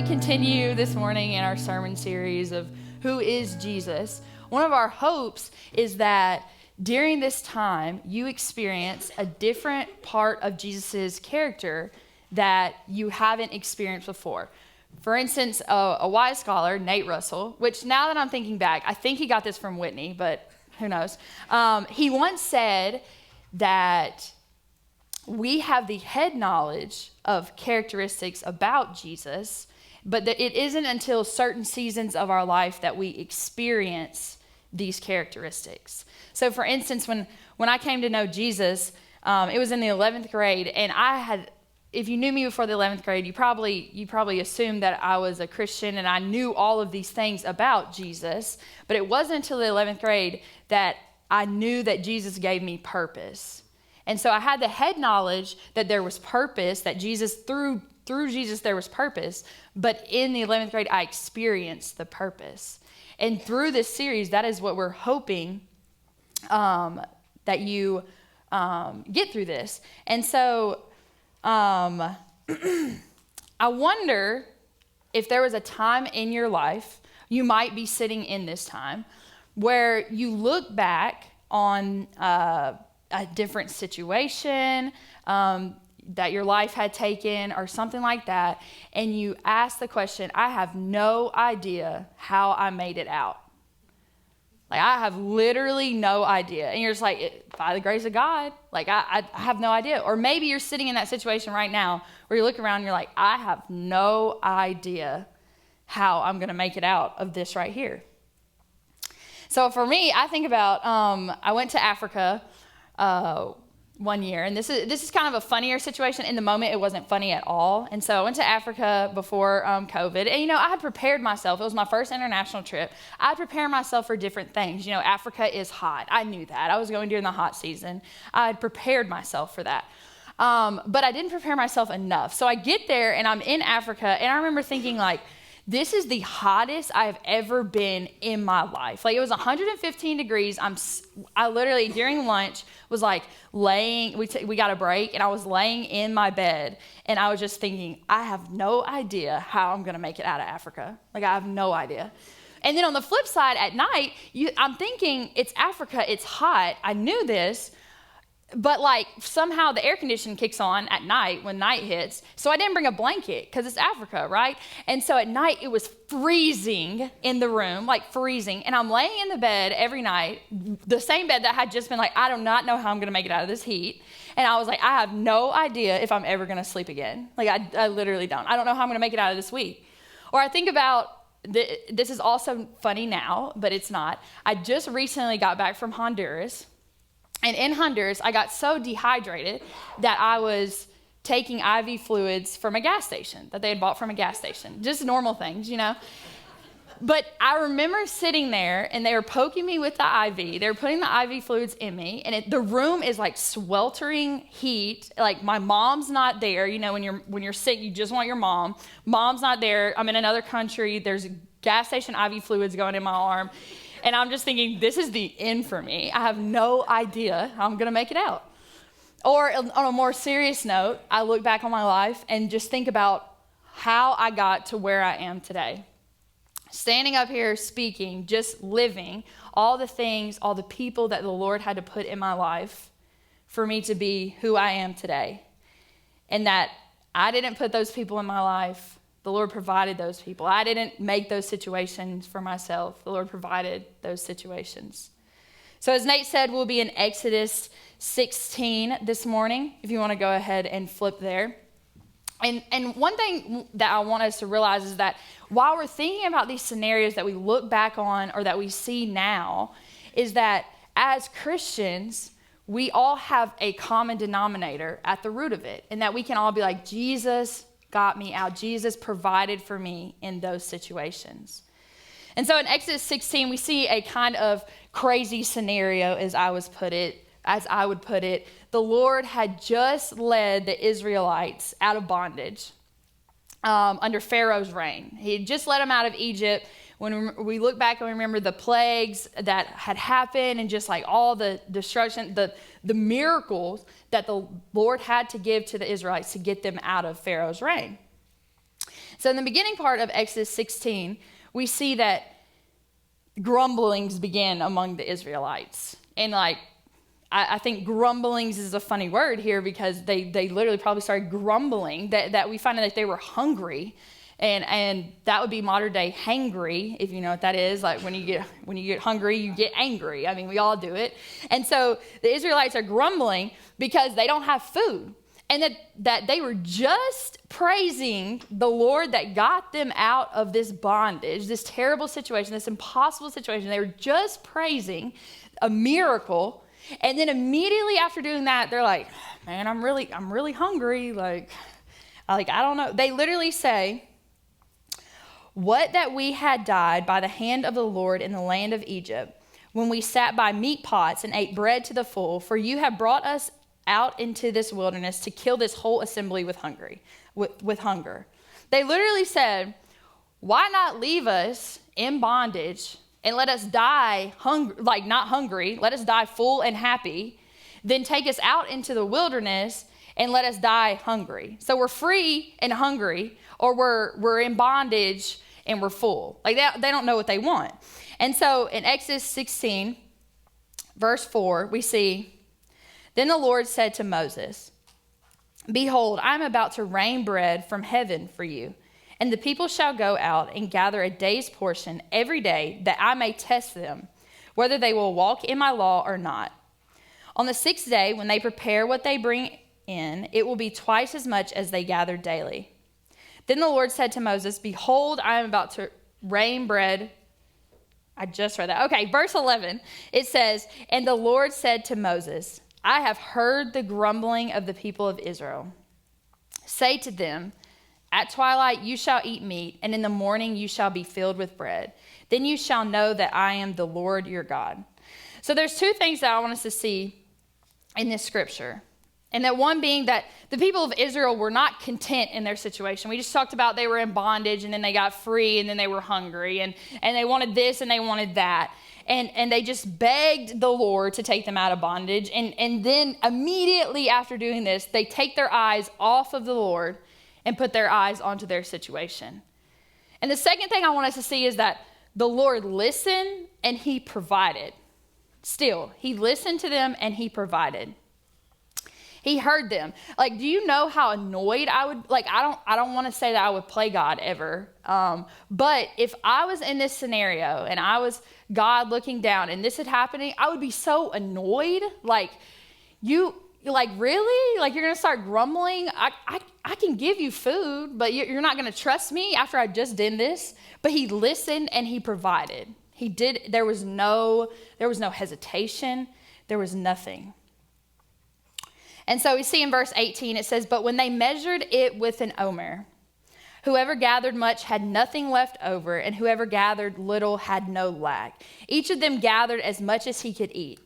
continue this morning in our sermon series of Who is Jesus, one of our hopes is that during this time, you experience a different part of Jesus's character that you haven't experienced before. For instance, a wise scholar, Nate Russell, which now that I'm thinking back, I think he got this from Whitney, but who knows? He once said that we have the head knowledge of characteristics about Jesus, but that it isn't until certain seasons of our life that we experience these characteristics. So for instance, when I came to know Jesus, it was in the 11th grade, and if you knew me before the 11th grade, you probably assumed that I was a Christian and I knew all of these things about Jesus, but it wasn't until the 11th grade that I knew that Jesus gave me purpose. And so I had the head knowledge that there was purpose, that Jesus, through Jesus there was purpose, but in the 11th grade I experienced the purpose. And through this series, that is what we're hoping that you get through this. And so I wonder if there was a time in your life, you might be sitting in this time, where you look back on a different situation that your life had taken or something like that, and you ask the question, I have no idea how I made it out. Like, I have literally no idea. And you're just like, by the grace of God, like, I have no idea. Or maybe you're sitting in that situation right now where you look around and you're like, I have no idea how I'm going to make it out of this right here. So for me, I think about, I went to Africa one year, and this is kind of a funnier situation. In the moment, it wasn't funny at all. And so I went to Africa before COVID, and I had prepared myself. It was my first international trip. I had prepared myself for different things. Africa is hot. I knew that. I was going during the hot season. I had prepared myself for that. But I didn't prepare myself enough. So I get there, and I'm in Africa, and I remember thinking, like, this is the hottest I've ever been in my life. Like, it was 115 degrees. I literally, during lunch, was like laying, we got a break, and I was laying in my bed, and I was just thinking, I have no idea how I'm going to make it out of Africa. Like, I have no idea. And then on the flip side, at night, I'm thinking, it's Africa, it's hot. I knew this. But like somehow the air conditioning kicks on at night when night hits. So I didn't bring a blanket because it's Africa, right? And so at night it was freezing in the room, like freezing. And I'm laying in the bed every night, the same bed that had just been like, I do not know how I'm going to make it out of this heat. And I was like, I have no idea if I'm ever going to sleep again. Like I literally don't. I don't know how I'm going to make it out of this week. Or I think about, this is also funny now, but it's not. I just recently got back from Honduras. And in Honduras, I got so dehydrated that I was taking IV fluids from a gas station that they had bought from a gas station. Just normal things, But I remember sitting there, and they were poking me with the IV. They were putting the IV fluids in me, and the room is like sweltering heat. Like, my mom's not there. When you're sick, you just want your mom. Mom's not there. I'm in another country. There's gas station IV fluids going in my arm. And I'm just thinking, this is the end for me. I have no idea how I'm going to make it out. Or on a more serious note, I look back on my life and just think about how I got to where I am today. Standing up here speaking, just living, all the things, all the people that the Lord had to put in my life for me to be who I am today. And that I didn't put those people in my life. The Lord provided those people. I didn't make those situations for myself. The Lord provided those situations. So as Nate said, we'll be in Exodus 16 this morning, if you want to go ahead and flip there. And one thing that I want us to realize is that while we're thinking about these scenarios that we look back on or that we see now, is that as Christians, we all have a common denominator at the root of it, and that we can all be like, Jesus got me out. Jesus provided for me in those situations. And so in Exodus 16, we see a kind of crazy scenario, as I would put it. The Lord had just led the Israelites out of bondage under Pharaoh's reign. He had just led them out of Egypt. When we look back and remember the plagues that had happened and just like all the destruction, the miracles that the Lord had to give to the Israelites to get them out of Pharaoh's reign. So in the beginning part of Exodus 16, we see that grumblings begin among the Israelites. And I think grumblings is a funny word here because they literally probably started grumbling that we find that they were hungry. And that would be modern day hangry, if you know what that is. Like when you get hungry, you get angry. I mean, we all do it. And so the Israelites are grumbling because they don't have food. And that they were just praising the Lord that got them out of this bondage, this terrible situation, this impossible situation. They were just praising a miracle. And then immediately after doing that, they're like, man, I'm really hungry. Like, I don't know. They literally say, what that we had died by the hand of the Lord in the land of Egypt, when we sat by meat pots and ate bread to the full, for you have brought us out into this wilderness to kill this whole assembly with hunger. They literally said, why not leave us in bondage and let us die not hungry, let us die full and happy, then take us out into the wilderness and let us die hungry. So we're free and hungry, or we're in bondage and we're full. Like they don't know what they want. And so in Exodus 16, verse 4, we see, then the Lord said to Moses, behold, I am about to rain bread from heaven for you, and the people shall go out and gather a day's portion every day, that I may test them, whether they will walk in my law or not. On the sixth day, when they prepare what they bring in, it will be twice as much as they gather daily. Then the Lord said to Moses, behold, I am about to rain bread. I just read that. Okay, verse 11, it says, and the Lord said to Moses, I have heard the grumbling of the people of Israel. Say to them, at twilight you shall eat meat, and in the morning you shall be filled with bread. Then you shall know that I am the Lord your God. So there's two things that I want us to see in this scripture. And that one being that the people of Israel were not content in their situation. We just talked about they were in bondage, and then they got free, and then they were hungry, and they wanted this and they wanted that. And they just begged the Lord to take them out of bondage. And then immediately after doing this, they take their eyes off of the Lord and put their eyes onto their situation. And the second thing I want us to see is that the Lord listened and he provided. Still, he listened to them and he provided. He heard them. Like, do you know how annoyed I would, I don't want to say that I would play God ever. But if I was in this scenario and I was God looking down and this had happening, I would be so annoyed. Really? Like, you're going to start grumbling? I can give you food, but you're not going to trust me after I just did this? But he listened and he provided. He did. There was no hesitation. There was nothing. And so we see in verse 18, it says, but when they measured it with an omer, whoever gathered much had nothing left over, and whoever gathered little had no lack. Each of them gathered as much as he could eat.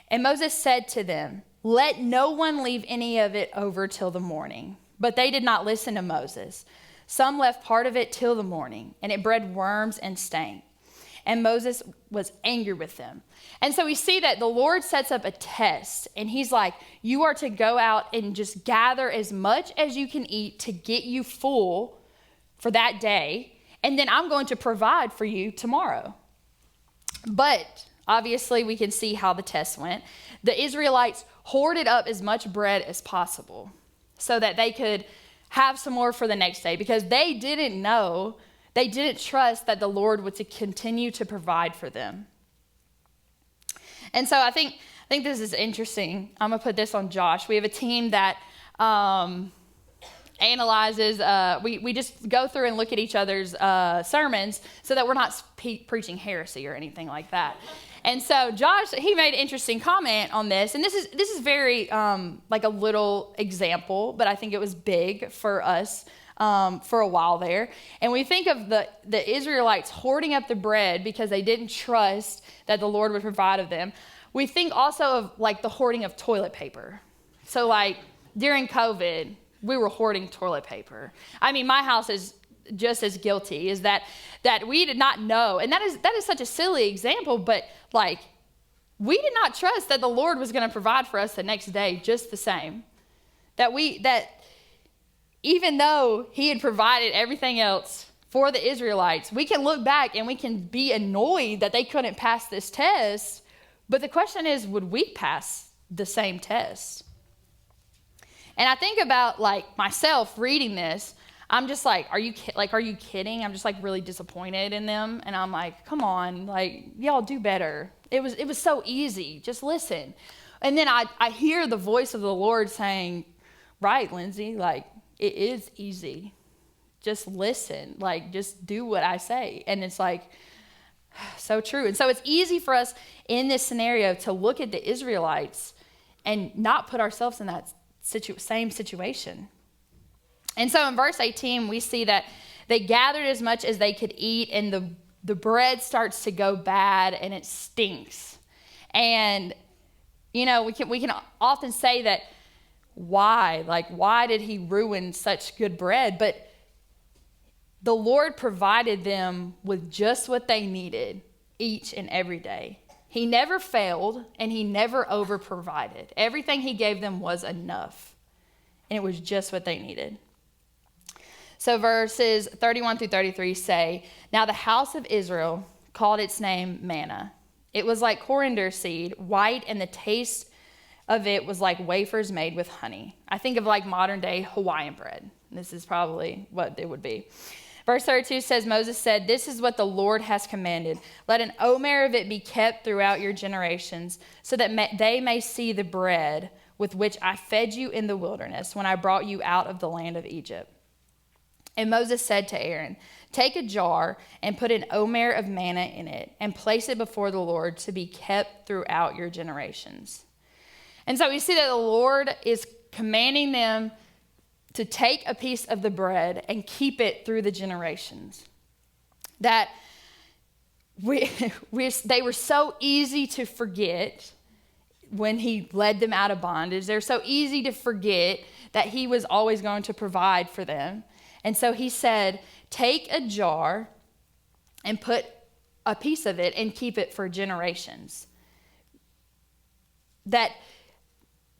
And Moses said to them, let no one leave any of it over till the morning. But they did not listen to Moses. Some left part of it till the morning, and it bred worms and stank. And Moses was angry with them. And so we see that the Lord sets up a test, and he's like, you are to go out and just gather as much as you can eat to get you full for that day, and then I'm going to provide for you tomorrow. But obviously we can see how the test went. The Israelites hoarded up as much bread as possible so that they could have some more for the next day, because they didn't trust that the Lord would continue to provide for them. And so I think this is interesting. I'm going to put this on Josh. We have a team that analyzes. We just go through and look at each other's sermons so that we're not preaching heresy or anything like that. And so Josh, he made an interesting comment on this. And this is very like a little example, but I think it was big for us for a while there. And we think of the Israelites hoarding up the bread because they didn't trust that the Lord would provide of them. We think also of like the hoarding of toilet paper. So like during COVID, we were hoarding toilet paper. I mean, my house is just as guilty, is that we did not know. And that is such a silly example, but like we did not trust that the Lord was going to provide for us the next day just the same. That even though he had provided everything else for the Israelites, we can look back and we can be annoyed that they couldn't pass this test. But the question is, would we pass the same test? And I think about like myself reading this. I'm just like, are you kidding? I'm just like really disappointed in them. And I'm like, come on, like y'all do better. It was so easy. Just listen. And then I hear the voice of the Lord saying, right, Lindsey, like it is easy. Just listen, like just do what I say. And it's like, so true. And so it's easy for us in this scenario to look at the Israelites and not put ourselves in that same situation. And so in verse 18, we see that they gathered as much as they could eat, and the bread starts to go bad and it stinks. And, you know, we can often say that why did he ruin such good bread? But the Lord provided them with just what they needed each and every day. He never failed and he never over provided. Everything he gave them was enough, and it was just what they needed. So verses 31 through 33 say, now the house of Israel called its name manna. It was like coriander seed, white, and the taste of it was like wafers made with honey. I think of like modern day Hawaiian bread. This is probably what it would be. Verse 32 says, Moses said, this is what the Lord has commanded. Let an omer of it be kept throughout your generations, so that they may see the bread with which I fed you in the wilderness when I brought you out of the land of Egypt. And Moses said to Aaron, take a jar and put an omer of manna in it and place it before the Lord to be kept throughout your generations. And so we see that the Lord is commanding them to take a piece of the bread and keep it through the generations. That they were so easy to forget when he led them out of bondage. They're so easy to forget that he was always going to provide for them. And so he said, take a jar and put a piece of it and keep it for generations. That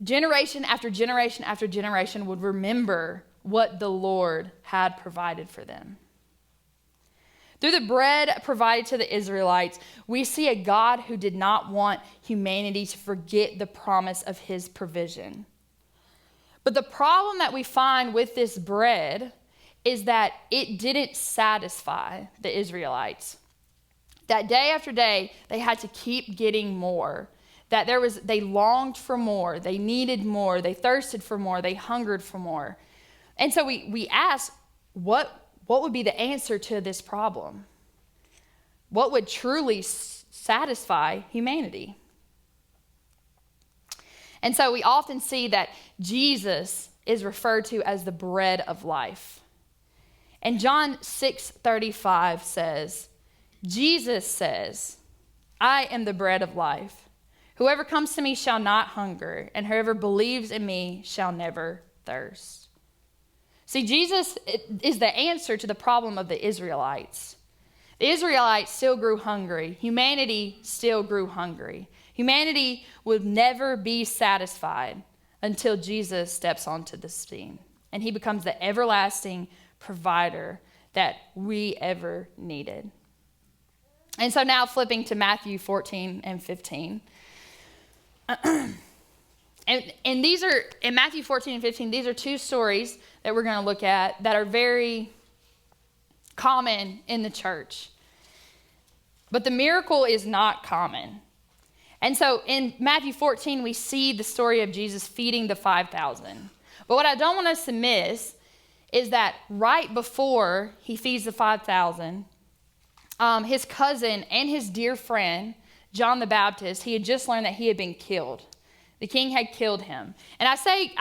generation after generation after generation would remember what the Lord had provided for them. Through the bread provided to the Israelites, we see a God who did not want humanity to forget the promise of his provision. But the problem that we find with this bread is that it didn't satisfy the Israelites. That day after day, they had to keep getting more. That they longed for more, they needed more, they thirsted for more, they hungered for more. And so we ask, what would be the answer to this problem? What would truly satisfy humanity? And so we often see that Jesus is referred to as the bread of life. And John 6:35 says, Jesus says, I am the bread of life. Whoever comes to me shall not hunger, and whoever believes in me shall never thirst. See, Jesus is the answer to the problem of the Israelites. The Israelites still grew hungry. Humanity still grew hungry. Humanity would never be satisfied until Jesus steps onto the scene, and he becomes the everlasting provider that we ever needed. And so now flipping to Matthew 14 and 15. And these are, in Matthew 14 and 15, these are two stories that we're going to look at that are very common in the church. But the miracle is not common. And so in Matthew 14, we see the story of Jesus feeding the 5,000. But what I don't want us to miss is that right before he feeds the 5,000, his cousin and his dear friend, John the Baptist, he had just learned that he had been killed. The king had killed him. And I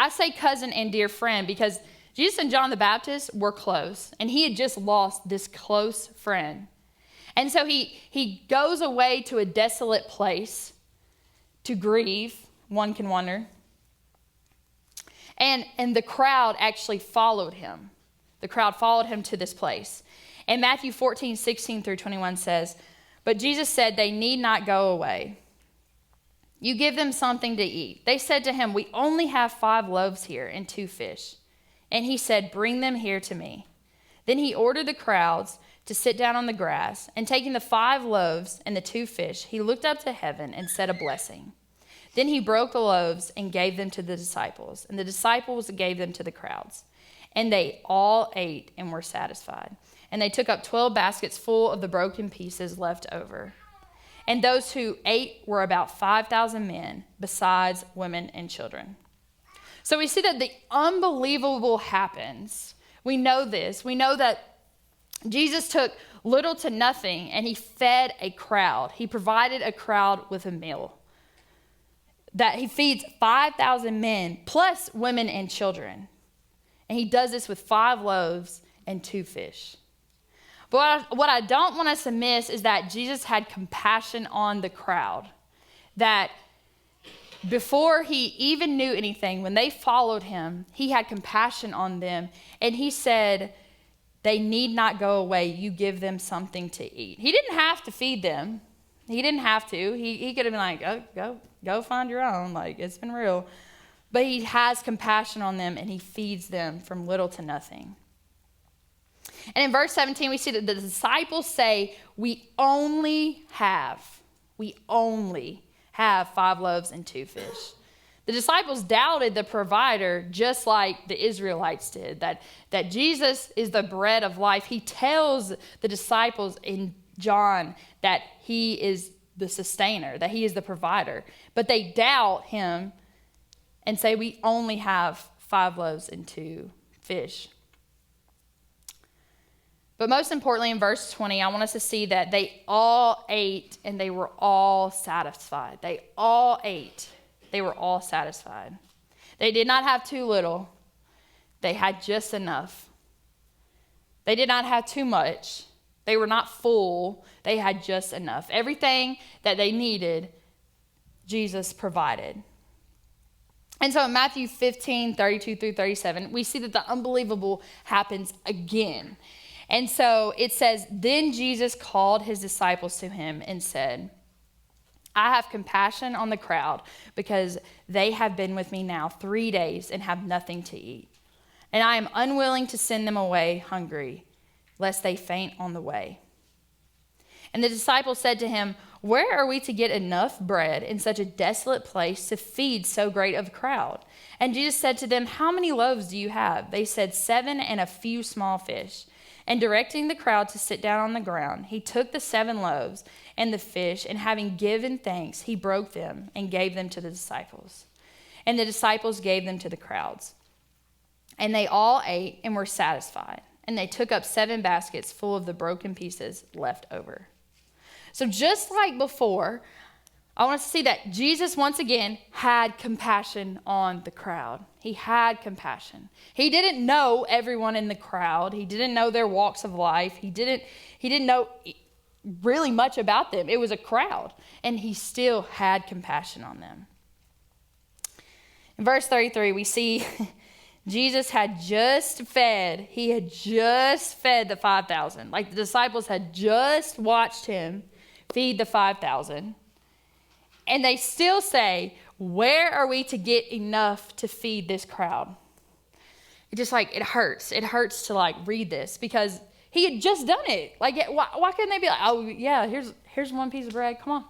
say cousin and dear friend because Jesus and John the Baptist were close, and he had just lost this close friend. And so he goes away to a desolate place to grieve, one can wonder. And the crowd actually followed him. The crowd followed him to this place. And Matthew 14, 16 through 21 says, but Jesus said they need not go away. You give them something to eat. They said to him, we only have 5 loaves here and 2 fish. And he said, "Bring them here to me." Then he ordered the crowds to sit down on the grass, and taking the 5 loaves and the 2 fish, he looked up to heaven and said a blessing. Then he broke the loaves and gave them to the disciples, and the disciples gave them to the crowds. And they all ate and were satisfied. And they took up 12 baskets full of the broken pieces left over. And those who ate were about 5,000 men, besides women and children. So we see that the unbelievable happens. We know this. We know that Jesus took little to nothing and he fed a crowd. He provided a crowd with a meal. That he feeds 5,000 men plus women and children. And he does this with 5 loaves and 2 fish. But what I don't want us to miss is that Jesus had compassion on the crowd. That before he even knew anything, when they followed him, he had compassion on them. And he said, they need not go away. You give them something to eat. He didn't have to feed them. He didn't have to. He could have been like, oh, go find your own. Like, it's been real. But he has compassion on them and he feeds them from little to nothing. And in verse 17, we see that the disciples say, we only have 5 loaves and 2 fish. The disciples doubted the provider just like the Israelites did, that Jesus is the bread of life. He tells the disciples in John that he is the sustainer, that he is the provider. But they doubt him and say, we only have 5 loaves and 2 fish. But most importantly, in verse 20, I want us to see that they all ate and they were all satisfied. They all ate. They were all satisfied. They did not have too little. They had just enough. They did not have too much. They were not full. They had just enough. Everything that they needed, Jesus provided. And so in Matthew 15, 32 through 37, we see that the unbelievable happens again. And so it says, then Jesus called his disciples to him and said, I have compassion on the crowd because they have been with me now 3 days and have nothing to eat. And I am unwilling to send them away hungry, lest they faint on the way. And the disciples said to him, where are we to get enough bread in such a desolate place to feed so great a crowd? And Jesus said to them, how many loaves do you have? They said, 7 and a few small fish. And directing the crowd to sit down on the ground, he took the 7 loaves and the fish, and having given thanks, he broke them and gave them to the disciples. And the disciples gave them to the crowds. And they all ate and were satisfied. And they took up 7 baskets full of the broken pieces left over. So just like before, I want us to see that Jesus once again had compassion on the crowd. He had compassion. He didn't know everyone in the crowd. He didn't know their walks of life. He didn't know really much about them. It was a crowd, and he still had compassion on them. In verse 33, we see Jesus had just fed. He had just fed the 5,000. Like the disciples had just watched him feed the 5,000. And they still say, where are we to get enough to feed this crowd? It just like, it hurts. It hurts to like read this because he had just done it. Like, why couldn't they be like, oh yeah, here's 1 piece of bread, come on.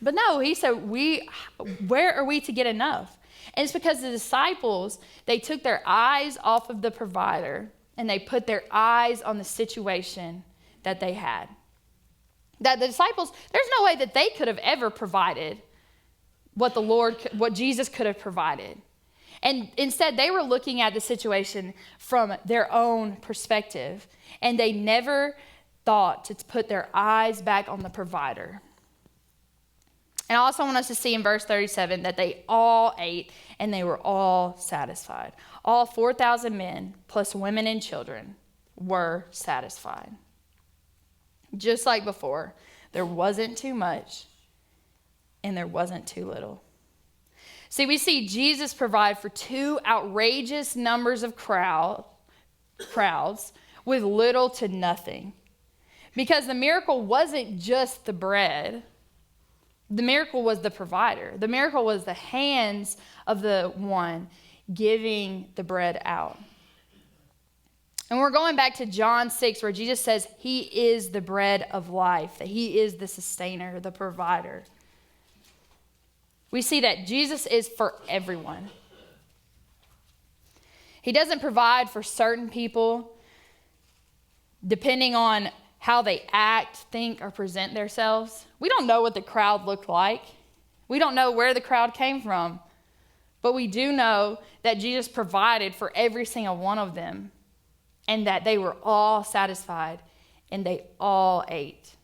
But no, he said, where are we to get enough? And it's because the disciples, they took their eyes off of the provider and they put their eyes on the situation that they had. That the disciples, there's no way that they could have ever provided what Jesus could have provided. And instead, they were looking at the situation from their own perspective. And they never thought to put their eyes back on the provider. And I also want us to see in verse 37 that they all ate and they were all satisfied. All 4,000 men, plus women and children, were satisfied. Just like before, there wasn't too much and there wasn't too little. See, we see Jesus provide for 2 outrageous numbers of crowds with little to nothing. Because the miracle wasn't just the bread. The miracle was the provider. The miracle was the hands of the one giving the bread out. And we're going back to John 6, where Jesus says he is the bread of life, that he is the sustainer, the provider. We see that Jesus is for everyone. He doesn't provide for certain people depending on how they act, think, or present themselves. We don't know what the crowd looked like. We don't know where the crowd came from. But we do know that Jesus provided for every single one of them, and that they were all satisfied and they all ate.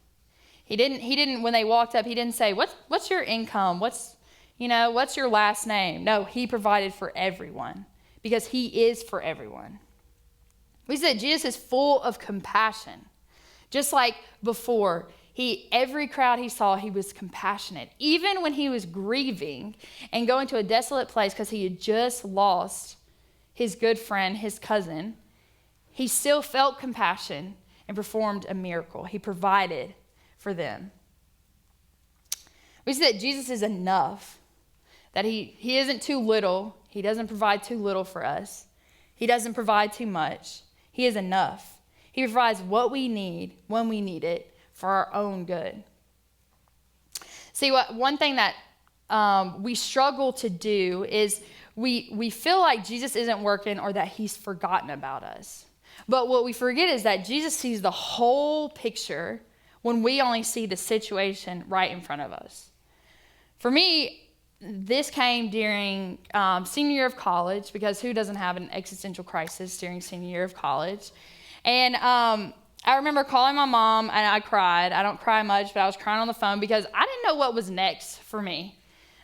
He didn't when they walked up, he didn't say, what's your income? What's your last name? No, he provided for everyone because he is for everyone. We said Jesus is full of compassion. Just like before, every crowd he saw, he was compassionate. Even when he was grieving and going to a desolate place because he had just lost his good friend, his cousin, he still felt compassion and performed a miracle. He provided for them. We see that Jesus is enough, that he isn't too little. He doesn't provide too little for us. He doesn't provide too much. He is enough. He provides what we need when we need it for our own good. See, one thing that we struggle to do is we feel like Jesus isn't working or that he's forgotten about us. But what we forget is that Jesus sees the whole picture when we only see the situation right in front of us. For me, this came during senior year of college, because who doesn't have an existential crisis during senior year of college? And I remember calling my mom, and I cried. I don't cry much, but I was crying on the phone because I didn't know what was next for me.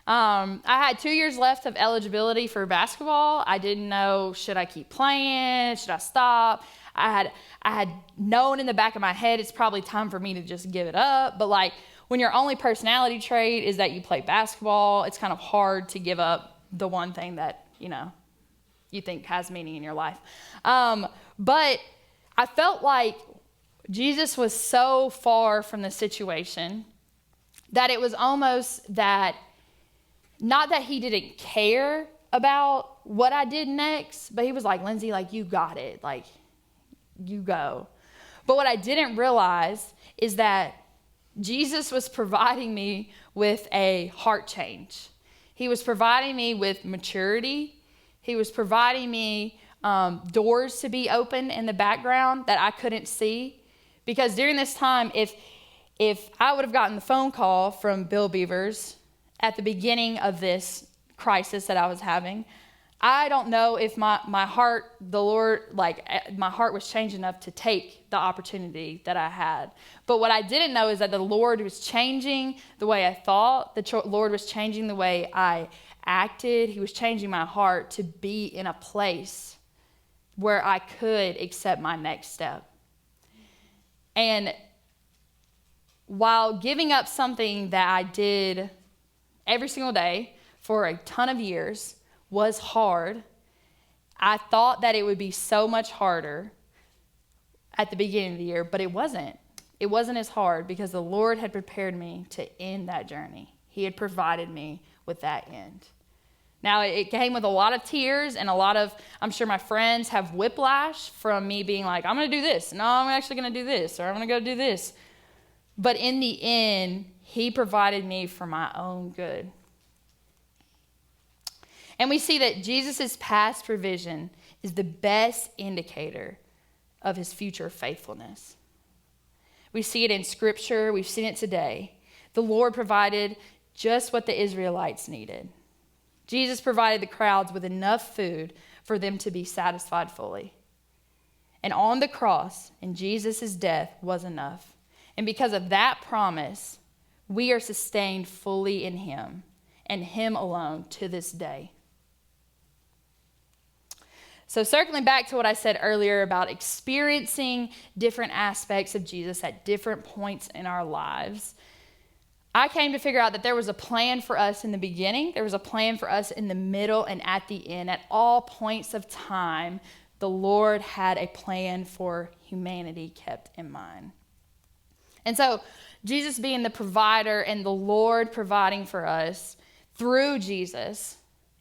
I had 2 years left of eligibility for basketball. I didn't know, should I keep playing? Should I stop? I had known in the back of my head it's probably time for me to just give it up. But like, when your only personality trait is that you play basketball, it's kind of hard to give up the one thing that, you think has meaning in your life. But I felt like Jesus was so far from the situation that it was almost that, not that he didn't care about what I did next, but he was like, Lindsey, like, you got it. Like, you go. But what I didn't realize is that Jesus was providing me with a heart change. He was providing me with maturity. He was providing me doors to be open in the background that I couldn't see. Because during this time, if I would have gotten the phone call from Bill Beavers at the beginning of this crisis that I was having, I don't know if my heart, the Lord, my heart was changed enough to take the opportunity that I had. But what I didn't know is that the Lord was changing the way I thought. The Lord was changing the way I acted. He was changing my heart to be in a place where I could accept my next step. And while giving up something that I did every single day for a ton of years was hard, I thought that it would be so much harder at the beginning of the year, but it wasn't. It wasn't as hard because the Lord had prepared me to end that journey. He had provided me with that end. Now, it came with a lot of tears and a lot of, I'm sure my friends have whiplash from me being like, I'm going to do this. No, I'm actually going to do this, or I'm going to go do this. But in the end, he provided me for my own good. And we see that Jesus' past provision is the best indicator of his future faithfulness. We see it in Scripture. We've seen it today. The Lord provided just what the Israelites needed. Jesus provided the crowds with enough food for them to be satisfied fully. And on the cross, in Jesus' death, was enough. And because of that promise, we are sustained fully in him and him alone to this day. So circling back to what I said earlier about experiencing different aspects of Jesus at different points in our lives, I came to figure out that there was a plan for us in the beginning, there was a plan for us in the middle, and at the end. At all points of time, the Lord had a plan for humanity kept in mind. And so Jesus being the provider and the Lord providing for us through Jesus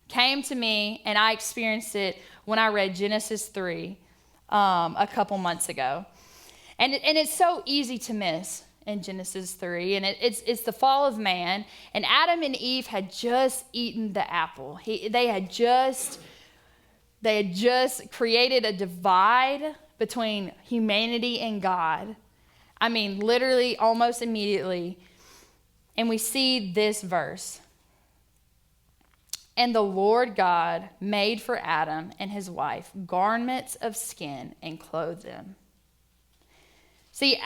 came to me, and I experienced it when I read Genesis 3, a couple months ago. And it's so easy to miss in Genesis 3. And it's the fall of man. And Adam and Eve had just eaten the apple. They had just created a divide between humanity and God. I mean, literally almost immediately. And we see this verse. And the Lord God made for Adam and his wife garments of skin and clothed them. See,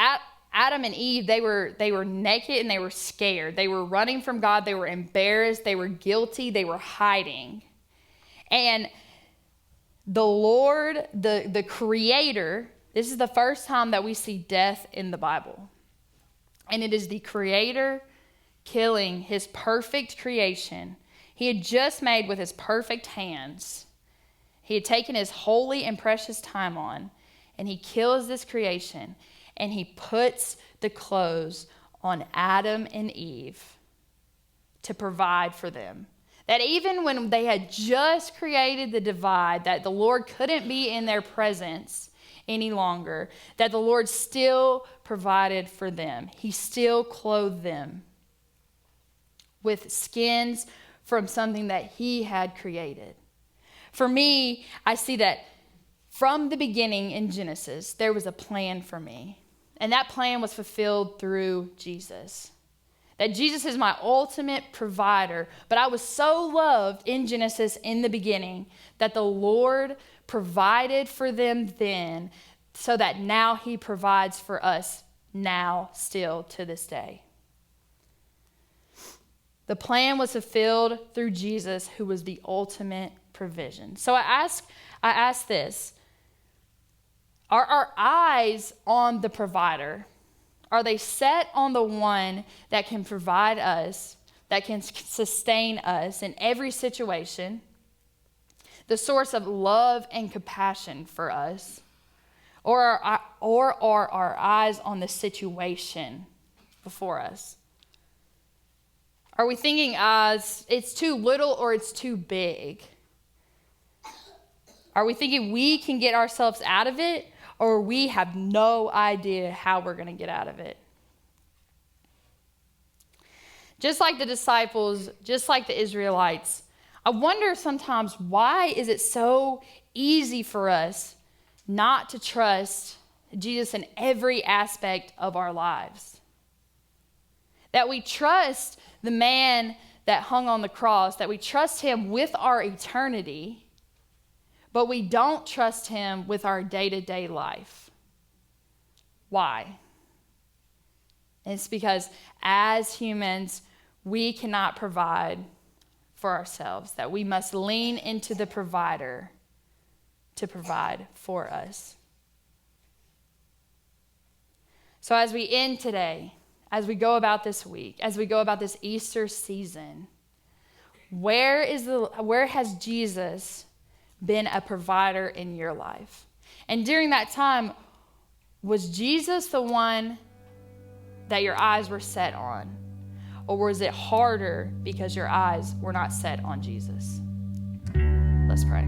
Adam and Eve, they were naked and they were scared. They were running from God. They were embarrassed. They were guilty. They were hiding. And the Lord, the Creator, this is the first time that we see death in the Bible. And it is the Creator killing his perfect creation. He had just made with his perfect hands. He had taken his holy and precious time on, and he kills this creation, and he puts the clothes on Adam and Eve to provide for them. That even when they had just created the divide, that the Lord couldn't be in their presence any longer, that the Lord still provided for them. He still clothed them with skins from something that he had created. For me, I see that from the beginning in Genesis, there was a plan for me. And that plan was fulfilled through Jesus. That Jesus is my ultimate provider. But I was so loved in Genesis in the beginning that the Lord provided for them then, so that now he provides for us now, still to this day. The plan was fulfilled through Jesus, who was the ultimate provision. So I ask this. Are our eyes on the provider? Are they set on the one that can provide us, that can sustain us in every situation, the source of love and compassion for us? Or are our eyes on the situation before us? Are we thinking it's too little or it's too big? Are we thinking we can get ourselves out of it, or we have no idea how we're going to get out of it? Just like the disciples, just like the Israelites, I wonder sometimes, why is it so easy for us not to trust Jesus in every aspect of our lives? That we trust the man that hung on the cross, that we trust him with our eternity, but we don't trust him with our day-to-day life. Why? It's because as humans, we cannot provide for ourselves, that we must lean into the provider to provide for us. So as we end today, as we go about this week, as we go about this Easter season, where has Jesus been a provider in your life? And during that time, was Jesus the one that your eyes were set on? Or was it harder because your eyes were not set on Jesus? Let's pray.